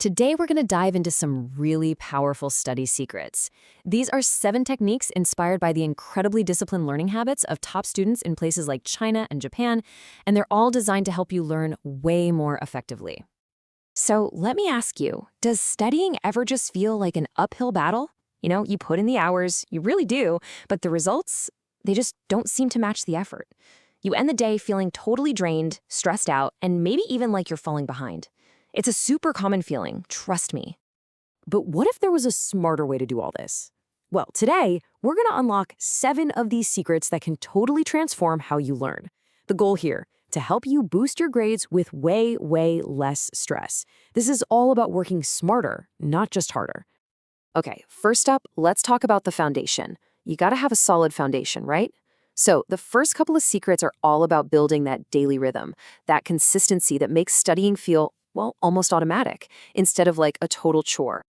Today, we're going to dive into some really powerful study secrets. These are 7 techniques inspired by the incredibly disciplined learning habits of top students in places like China and Japan, and they're all designed to help you learn way more effectively. So let me ask you, does studying ever just feel like an uphill battle? You put in the hours, you really do, but the results, they just don't seem to match the effort. You end the day feeling totally drained, stressed out, and maybe even like you're falling behind. It's a super common feeling, trust me. But what if there was a smarter way to do all this? Well, today, we're going to unlock 7 of these secrets that can totally transform how you learn. The goal here, to help you boost your grades with way less stress. This is all about working smarter, not just harder. Okay, first up, let's talk about the foundation. You gotta have a solid foundation, right? So the first couple of secrets are all about building that daily rhythm, that consistency that makes studying feel, well, almost automatic, instead of like a total chore.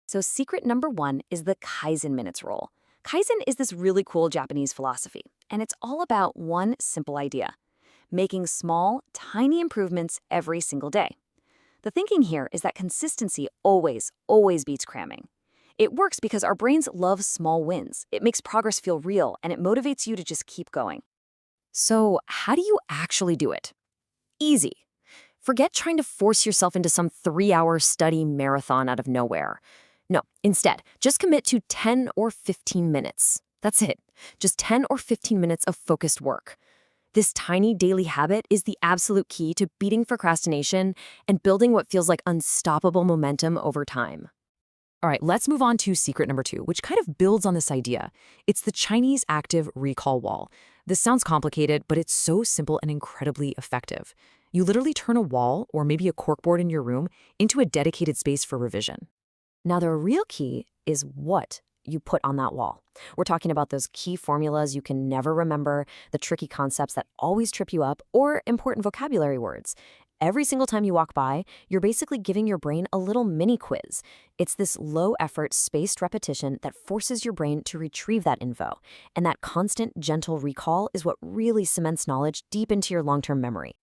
So secret number 1 is the Kaizen Minutes rule. Kaizen is this really cool Japanese philosophy, and it's all about one simple idea: making small, tiny improvements every single day. The thinking here is that consistency always beats cramming. It works because our brains love small wins. It makes progress feel real, and it motivates you to just keep going. So how do you actually do it? Easy. Forget trying to force yourself into some 3-hour study marathon out of nowhere. No, instead, just commit to 10 or 15 minutes. That's it. Just 10 or 15 minutes of focused work. This tiny daily habit is the absolute key to beating procrastination and building what feels like unstoppable momentum over time. All right, let's move on to secret number 2, which kind of builds on this idea. It's the Chinese active recall wall. This sounds complicated, but it's so simple and incredibly effective. You literally turn a wall, or maybe a corkboard in your room, into a dedicated space for revision. Now, the real key is what you put on that wall. We're talking about those key formulas you can never remember, the tricky concepts that always trip you up, or important vocabulary words. Every single time you walk by, you're basically giving your brain a little mini quiz. It's this low-effort, spaced repetition that forces your brain to retrieve that info. And that constant, gentle recall is what really cements knowledge deep into your long-term memory.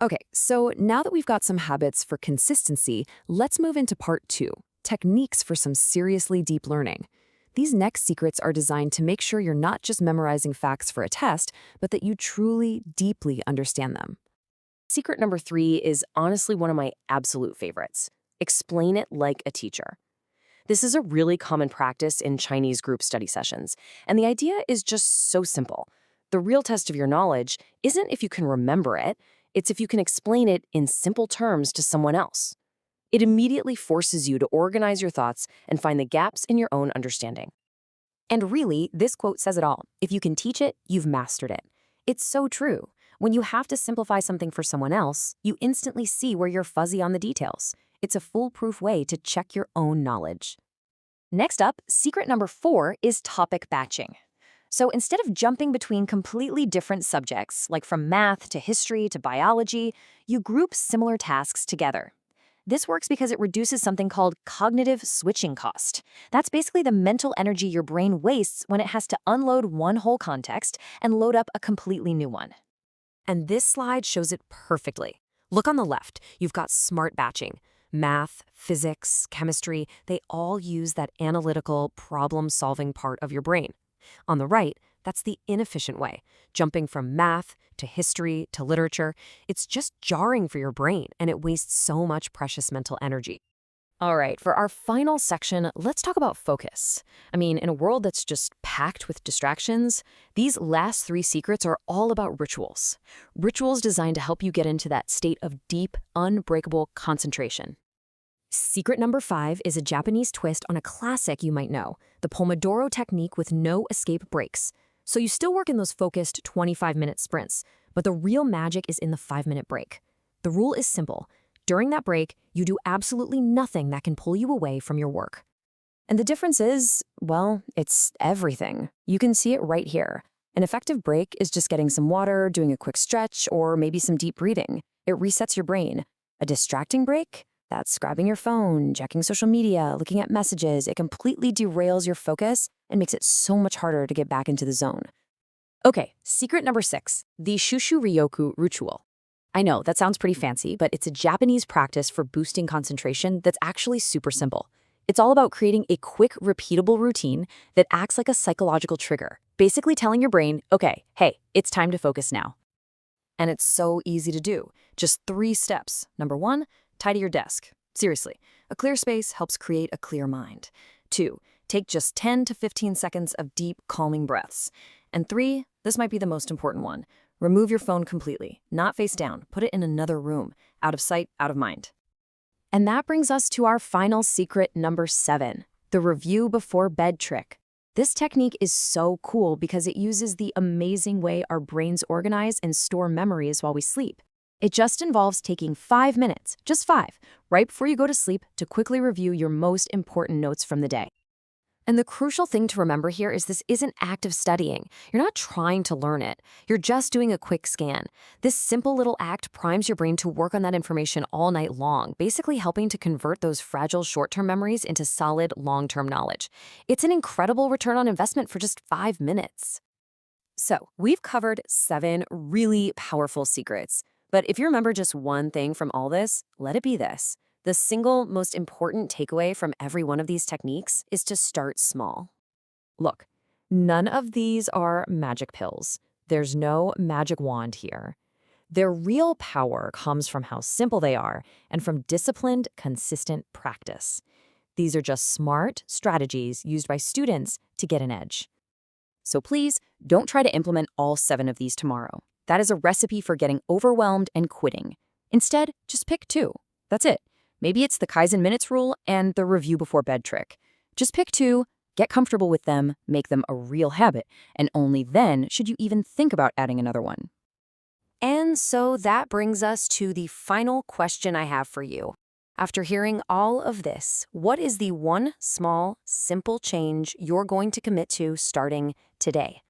Okay, so now that we've got some habits for consistency, let's move into part 2, techniques for some seriously deep learning. These next secrets are designed to make sure you're not just memorizing facts for a test, but that you truly, deeply understand them. Secret number 3 is honestly one of my absolute favorites. Explain it like a teacher. This is a really common practice in Chinese group study sessions, and the idea is just so simple. The real test of your knowledge isn't if you can remember it, it's if you can explain it in simple terms to someone else. It immediately forces you to organize your thoughts and find the gaps in your own understanding. And really, this quote says it all. If you can teach it, you've mastered it. It's so true. When you have to simplify something for someone else, you instantly see where you're fuzzy on the details. It's a foolproof way to check your own knowledge. Next up, secret number 4 is topic batching. So instead of jumping between completely different subjects, like from math to history to biology, you group similar tasks together. This works because it reduces something called cognitive switching cost. That's basically the mental energy your brain wastes when it has to unload one whole context and load up a completely new one. And this slide shows it perfectly. Look on the left, you've got smart batching. Math, physics, chemistry, they all use that analytical, problem-solving part of your brain. On the right, that's the inefficient way, jumping from math to history to literature. It's just jarring for your brain, and it wastes so much precious mental energy. All right, for our final section, let's talk about focus. In a world that's just packed with distractions, these last 3 secrets are all about rituals. Rituals designed to help you get into that state of deep, unbreakable concentration. Secret number 5 is a Japanese twist on a classic you might know, the Pomodoro technique with no escape breaks. So you still work in those focused 25-minute sprints, but the real magic is in the 5-minute break. The rule is simple. During that break, you do absolutely nothing that can pull you away from your work. And the difference is, well, it's everything. You can see it right here. An effective break is just getting some water, doing a quick stretch, or maybe some deep breathing. It resets your brain. A distracting break? That's grabbing your phone, checking social media, looking at messages. It completely derails your focus and makes it so much harder to get back into the zone. Okay, secret number 6, the Shuchu Ryoku ritual. I know, that sounds pretty fancy, but it's a Japanese practice for boosting concentration that's actually super simple. It's all about creating a quick, repeatable routine that acts like a psychological trigger, basically telling your brain, okay, hey, it's time to focus now. And it's so easy to do. Just 3 steps. Number 1, tidy your desk. Seriously, a clear space helps create a clear mind. 2, take just 10 to 15 seconds of deep, calming breaths. And 3, this might be the most important one. Remove your phone completely, not face down. Put it in another room, out of sight, out of mind. And that brings us to our final secret, number 7, the review before bed trick. This technique is so cool because it uses the amazing way our brains organize and store memories while we sleep. It just involves taking 5 minutes, just 5, right before you go to sleep to quickly review your most important notes from the day. And the crucial thing to remember here is this isn't active studying. You're not trying to learn it. You're just doing a quick scan. This simple little act primes your brain to work on that information all night long, basically helping to convert those fragile short-term memories into solid long-term knowledge. It's an incredible return on investment for just 5 minutes. So, we've covered 7 really powerful secrets. But if you remember just one thing from all this, let it be this. The single most important takeaway from every one of these techniques is to start small. Look, none of these are magic pills. There's no magic wand here. Their real power comes from how simple they are and from disciplined, consistent practice. These are just smart strategies used by students to get an edge. So please, don't try to implement all 7 of these tomorrow. That is a recipe for getting overwhelmed and quitting. Instead, just pick 2. That's it. Maybe it's the Kaizen Minutes rule and the review before bed trick. Just pick 2, get comfortable with them, make them a real habit, and only then should you even think about adding another one. And so that brings us to the final question I have for you. After hearing all of this, what is the one small, simple change you're going to commit to starting today?